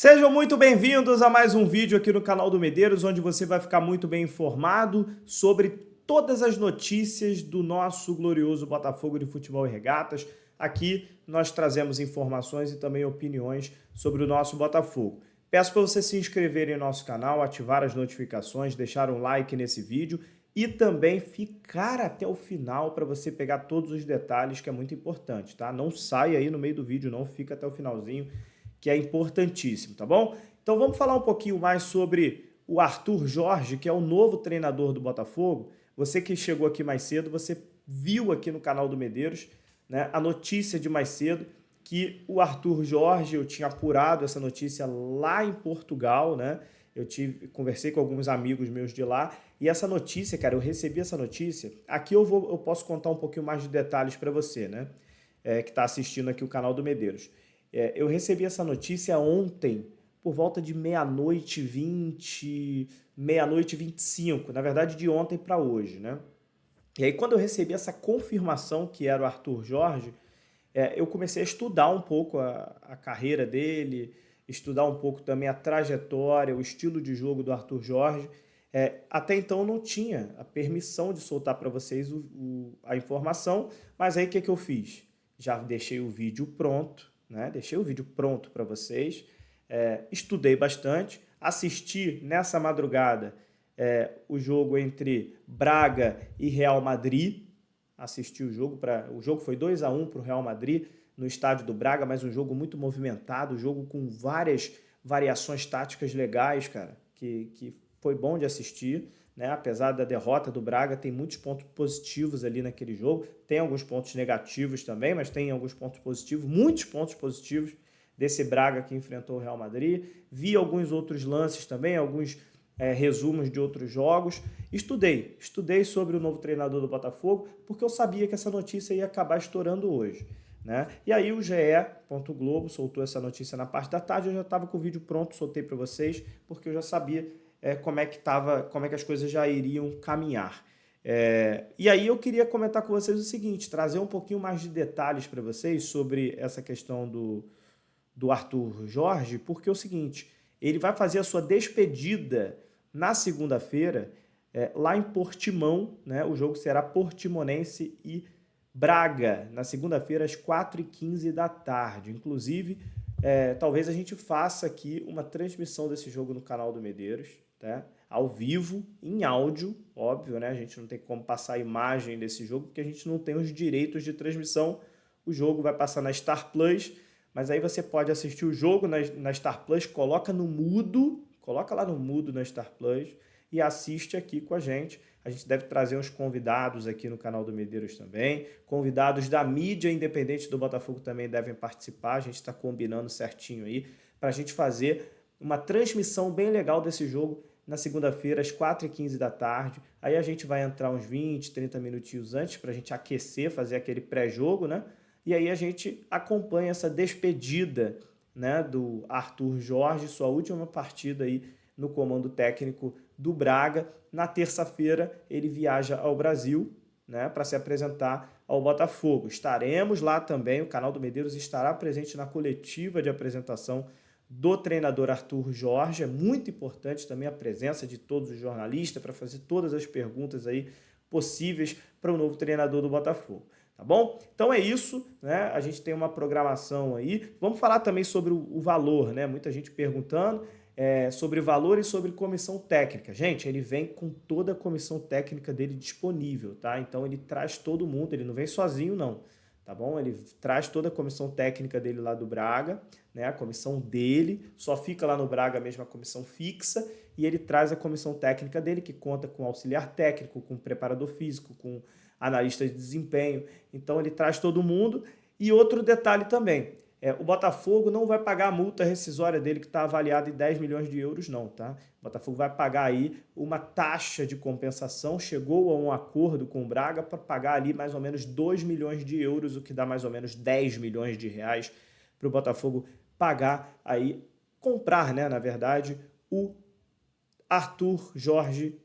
Sejam muito bem-vindos a mais um vídeo aqui no canal do Medeiros, onde você vai ficar muito bem informado sobre todas as notícias do nosso glorioso Botafogo de Futebol e Regatas. Aqui nós trazemos informações e também opiniões sobre o nosso Botafogo. Peço para você se inscrever em nosso canal, ativar as notificações, deixar um like nesse vídeo e também ficar até o final para você pegar todos os detalhes, que é muito importante, tá? Não saia aí no meio do vídeo, não, fica até o finalzinho, que é importantíssimo, tá bom? Então vamos falar um pouquinho mais sobre o Arthur Jorge, que é o novo treinador do Botafogo. Você que chegou aqui mais cedo, você viu aqui no canal do Medeiros, né, a notícia de mais cedo que o Arthur Jorge, eu tinha apurado essa notícia lá em Portugal, né? Conversei com alguns amigos meus de lá, e essa notícia, cara, eu recebi essa notícia. Aqui eu posso contar um pouquinho mais de detalhes para você, né? Que está assistindo aqui o canal do Medeiros. Eu recebi essa notícia ontem, por volta de meia-noite 20, meia-noite 25, na verdade de ontem para hoje, né? E aí quando eu recebi essa confirmação que era o Arthur Jorge, eu comecei a estudar um pouco a carreira dele, estudar um pouco também a trajetória, o estilo de jogo do Arthur Jorge. Até então eu não tinha a permissão de soltar para vocês a informação, mas aí o que eu fiz? Já deixei o vídeo pronto, né? Deixei o vídeo pronto para vocês, estudei bastante, assisti nessa madrugada o jogo entre Braga e Real Madrid, assisti o jogo, o jogo foi 2-1 para o Real Madrid no estádio do Braga, mas um jogo muito movimentado, um jogo com várias variações táticas legais, cara, que foi bom de assistir, né? Apesar da derrota do Braga, tem muitos pontos positivos ali naquele jogo, tem alguns pontos negativos também, mas tem alguns pontos positivos, muitos pontos positivos desse Braga que enfrentou o Real Madrid. Vi alguns outros lances também, alguns resumos de outros jogos. Estudei sobre o novo treinador do Botafogo, porque eu sabia que essa notícia ia acabar estourando hoje, né? E aí o GE. Globo soltou essa notícia na parte da tarde, eu já estava com o vídeo pronto, soltei para vocês, porque eu já sabia como é que as coisas já iriam caminhar. E aí eu queria comentar com vocês o seguinte, trazer um pouquinho mais de detalhes para vocês sobre essa questão do Arthur Jorge, porque é o seguinte, ele vai fazer a sua despedida na segunda-feira, lá em Portimão, né? O jogo será Portimonense e Braga, na segunda-feira, às 4h15 da tarde. Inclusive, talvez a gente faça aqui uma transmissão desse jogo no canal do Medeiros, tá? Ao vivo, em áudio, óbvio, né? A gente não tem como passar a imagem desse jogo, porque a gente não tem os direitos de transmissão. O jogo vai passar na Star Plus, mas aí você pode assistir o jogo na Star Plus, coloca no mudo, coloca lá no mudo na Star Plus e assiste aqui com a gente. A gente deve trazer uns convidados aqui no canal do Medeiros também. Convidados da mídia independente do Botafogo também devem participar. A gente está combinando certinho aí para a gente fazer uma transmissão bem legal desse jogo na segunda-feira, às 4h15 da tarde. Aí a gente vai entrar uns 20, 30 minutinhos antes para a gente aquecer, fazer aquele pré-jogo, né? E aí a gente acompanha essa despedida, né, do Arthur Jorge, sua última partida aí no comando técnico do Braga. Na terça-feira ele viaja ao Brasil, né, para se apresentar ao Botafogo. Estaremos lá também, o canal do Medeiros estará presente na coletiva de apresentação do treinador Arthur Jorge. É muito importante também a presença de todos os jornalistas para fazer todas as perguntas aí possíveis para o novo treinador do Botafogo. Tá bom? Então é isso, né? A gente tem uma programação aí. Vamos falar também sobre o valor, né? Muita gente perguntando sobre valor e sobre comissão técnica. Gente, ele vem com toda a comissão técnica dele disponível, tá? Então ele traz todo mundo, ele não vem sozinho não, tá bom? Ele traz toda a comissão técnica dele lá do Braga, né? A comissão dele, só fica lá no Braga mesmo a comissão fixa, e ele traz a comissão técnica dele, que conta com auxiliar técnico, com preparador físico, com analista de desempenho. Então ele traz todo mundo. E outro detalhe também, o Botafogo não vai pagar a multa rescisória dele, que está avaliada em 10 milhões de euros não, tá? O Botafogo vai pagar aí uma taxa de compensação, chegou a um acordo com o Braga para pagar ali mais ou menos 2 milhões de euros, o que dá mais ou menos 10 milhões de reais para o Botafogo pagar aí, comprar, né, na verdade, o Arthur Jorge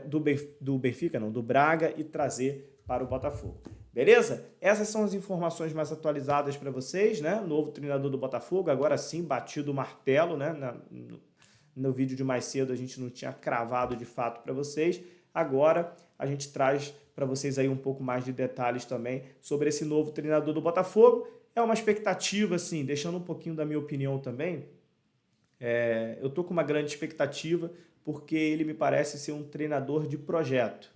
do Benfica, não, do Braga, e trazer para o Botafogo. Beleza? Essas são as informações mais atualizadas para vocês, né? Novo treinador do Botafogo, agora sim, batido o martelo, né? No vídeo de mais cedo a gente não tinha cravado de fato para vocês. Agora a gente traz para vocês aí um pouco mais de detalhes também sobre esse novo treinador do Botafogo. É uma expectativa, assim, deixando um pouquinho da minha opinião também. Eu tô com uma grande expectativa porque ele me parece ser um treinador de projeto.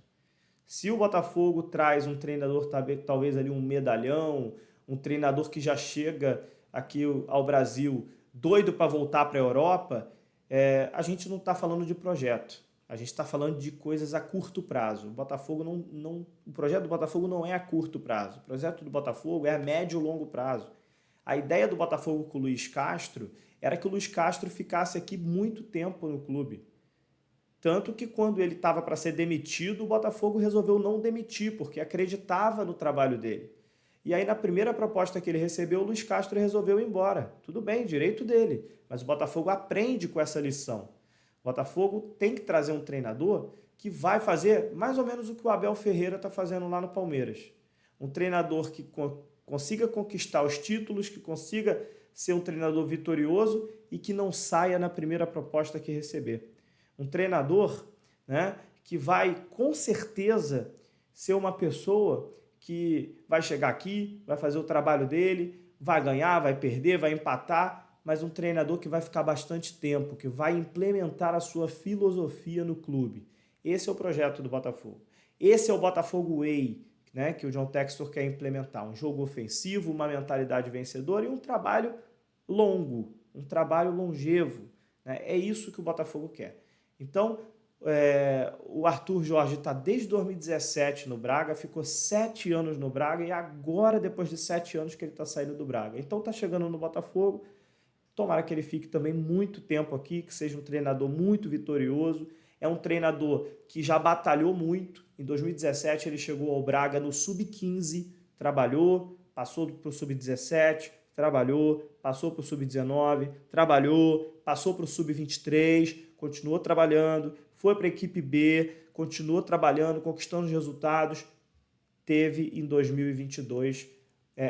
Se o Botafogo traz um treinador, talvez ali um medalhão, um treinador que já chega aqui ao Brasil doido para voltar para a Europa, a gente não está falando de projeto. A gente está falando de coisas a curto prazo. O projeto do Botafogo não é a curto prazo. O projeto do Botafogo é a médio e longo prazo. A ideia do Botafogo com o Luiz Castro era que o Luiz Castro ficasse aqui muito tempo no clube. Tanto que quando ele estava para ser demitido, o Botafogo resolveu não demitir, porque acreditava no trabalho dele. E aí, na primeira proposta que ele recebeu, o Luiz Castro resolveu ir embora. Tudo bem, direito dele. Mas o Botafogo aprende com essa lição. O Botafogo tem que trazer um treinador que vai fazer mais ou menos o que o Abel Ferreira está fazendo lá no Palmeiras. Um treinador que consiga conquistar os títulos, que consiga ser um treinador vitorioso e que não saia na primeira proposta que receber. Um treinador, né, que vai com certeza ser uma pessoa que vai chegar aqui, vai fazer o trabalho dele, vai ganhar, vai perder, vai empatar, mas um treinador que vai ficar bastante tempo, que vai implementar a sua filosofia no clube. Esse é o projeto do Botafogo. Esse é o Botafogo Way, né, que o John Textor quer implementar. Um jogo ofensivo, uma mentalidade vencedora e um trabalho longo, um trabalho longevo. Né? É isso que o Botafogo quer. Então, o Arthur Jorge está desde 2017 no Braga, ficou 7 anos no Braga e agora, depois de 7 anos, que ele está saindo do Braga. Então, está chegando no Botafogo. Tomara que ele fique também muito tempo aqui, que seja um treinador muito vitorioso. É um treinador que já batalhou muito. Em 2017, ele chegou ao Braga no Sub-15, trabalhou, passou para o Sub-17, trabalhou, passou para o Sub-19, trabalhou, passou para o Sub-23, continuou trabalhando, foi para a equipe B, continuou trabalhando, conquistando os resultados. Teve em 2022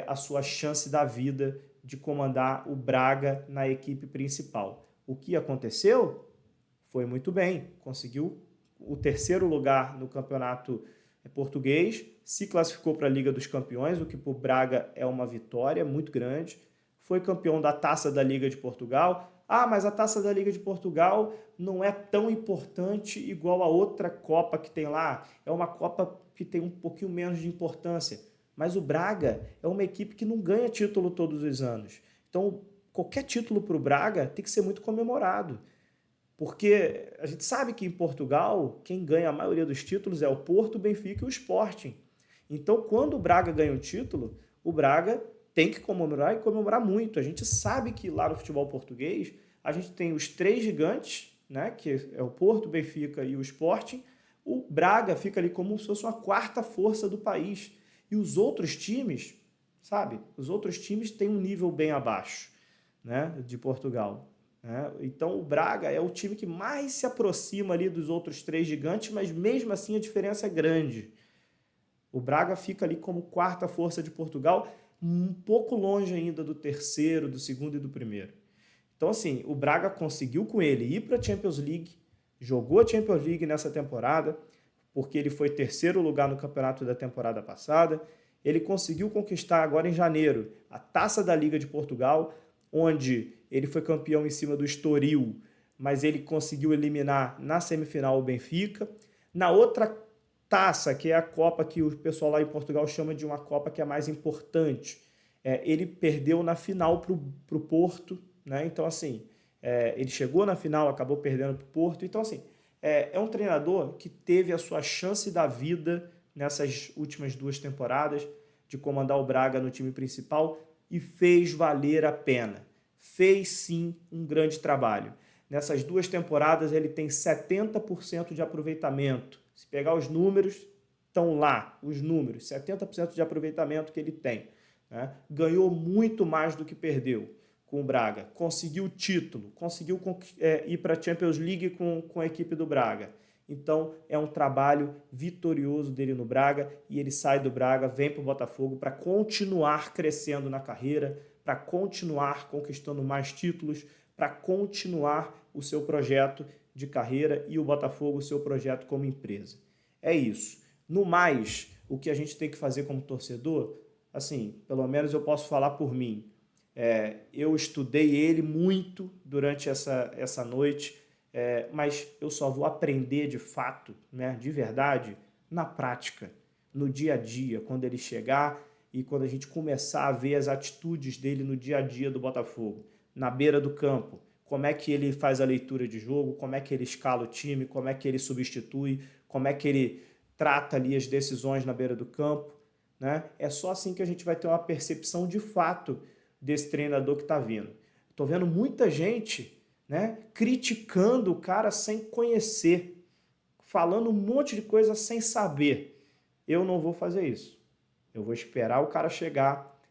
a sua chance da vida de comandar o Braga na equipe principal. O que aconteceu? Foi muito bem, conseguiu o 3º lugar no campeonato português, se classificou para a Liga dos Campeões, o que para o Braga é uma vitória muito grande, foi campeão da Taça da Liga de Portugal. Ah, mas a Taça da Liga de Portugal não é tão importante igual a outra Copa que tem lá, é uma Copa que tem um pouquinho menos de importância. Mas o Braga é uma equipe que não ganha título todos os anos. Então, qualquer título para o Braga tem que ser muito comemorado. Porque a gente sabe que em Portugal, quem ganha a maioria dos títulos é o Porto, o Benfica e o Sporting. Então, quando o Braga ganha um título, o Braga tem que comemorar e comemorar muito. A gente sabe que lá no futebol português, a gente tem os 3 gigantes, né, que é o Porto, o Benfica e o Sporting. O Braga fica ali como se fosse uma 4ª força do país. E os outros times, sabe? Os outros times têm um nível bem abaixo, né, de Portugal. Então o Braga é o time que mais se aproxima ali dos outros 3 gigantes, mas mesmo assim a diferença é grande. O Braga fica ali como 4ª força de Portugal, um pouco longe ainda do 3º, do 2º e do 1º. Então assim, o Braga conseguiu com ele ir para a Champions League, jogou a Champions League nessa temporada, porque ele foi 3º lugar no campeonato da temporada passada. Ele conseguiu conquistar agora em janeiro a Taça da Liga de Portugal, onde ele foi campeão em cima do Estoril, mas ele conseguiu eliminar na semifinal o Benfica. Na outra taça, que é a Copa que o pessoal lá em Portugal chama de uma Copa que é mais importante, ele perdeu na final para o Porto, né? Então, assim, ele chegou na final, acabou perdendo para o Porto. Então, assim, é um treinador que teve a sua chance da vida nessas últimas 2 temporadas de comandar o Braga no time principal e fez valer a pena. Fez sim um grande trabalho. Nessas 2 temporadas ele tem 70% de aproveitamento. Se pegar os números, estão lá os números, 70% de aproveitamento que ele tem. Né? Ganhou muito mais do que perdeu com o Braga. Conseguiu título, conseguiu ir para a Champions League com a equipe do Braga. Então, é um trabalho vitorioso dele no Braga e ele sai do Braga, vem para o Botafogo para continuar crescendo na carreira, para continuar conquistando mais títulos, para continuar o seu projeto de carreira e o Botafogo o seu projeto como empresa. É isso. No mais, o que a gente tem que fazer como torcedor, assim, pelo menos eu posso falar por mim, eu estudei ele muito durante essa noite, mas eu só vou aprender de fato, né, de verdade, na prática, no dia a dia, quando ele chegar e quando a gente começar a ver as atitudes dele no dia a dia do Botafogo, na beira do campo, como é que ele faz a leitura de jogo, como é que ele escala o time, como é que ele substitui, como é que ele trata ali as decisões na beira do campo, né? É só assim que a gente vai ter uma percepção de fato desse treinador que está vindo. Estou vendo muita gente, né, criticando o cara sem conhecer, falando um monte de coisa sem saber. Eu não vou fazer isso. Eu vou esperar o cara chegar.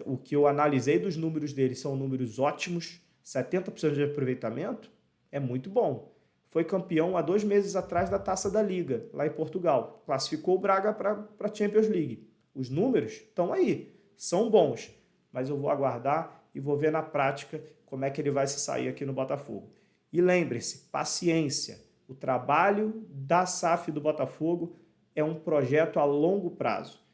O que eu analisei dos números dele são números ótimos, 70% de aproveitamento, é muito bom. Foi campeão há 2 meses atrás da Taça da Liga, lá em Portugal. Classificou o Braga para a Champions League. Os números estão aí, são bons, mas eu vou aguardar e vou ver na prática como é que ele vai se sair aqui no Botafogo. E lembre-se, paciência. O trabalho da SAF do Botafogo é um projeto a longo prazo.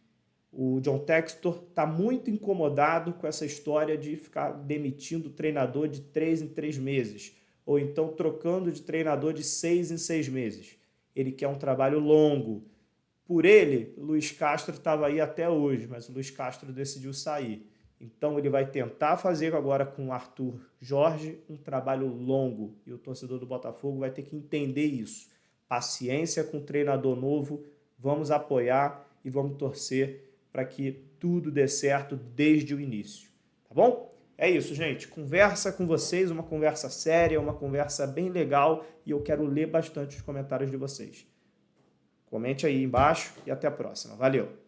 O John Textor está muito incomodado com essa história de ficar demitindo o treinador de 3 em 3 meses, ou então trocando de treinador de 6 em 6 meses. Ele quer um trabalho longo. Por ele, Luiz Castro estava aí até hoje, mas o Luiz Castro decidiu sair. Então ele vai tentar fazer agora com o Arthur Jorge um trabalho longo, e o torcedor do Botafogo vai ter que entender isso. Paciência com o treinador novo, vamos apoiar e vamos torcer para que tudo dê certo desde o início, tá bom? É isso, gente. Conversa com vocês, uma conversa séria, uma conversa bem legal, e eu quero ler bastante os comentários de vocês. Comente aí embaixo e até a próxima. Valeu!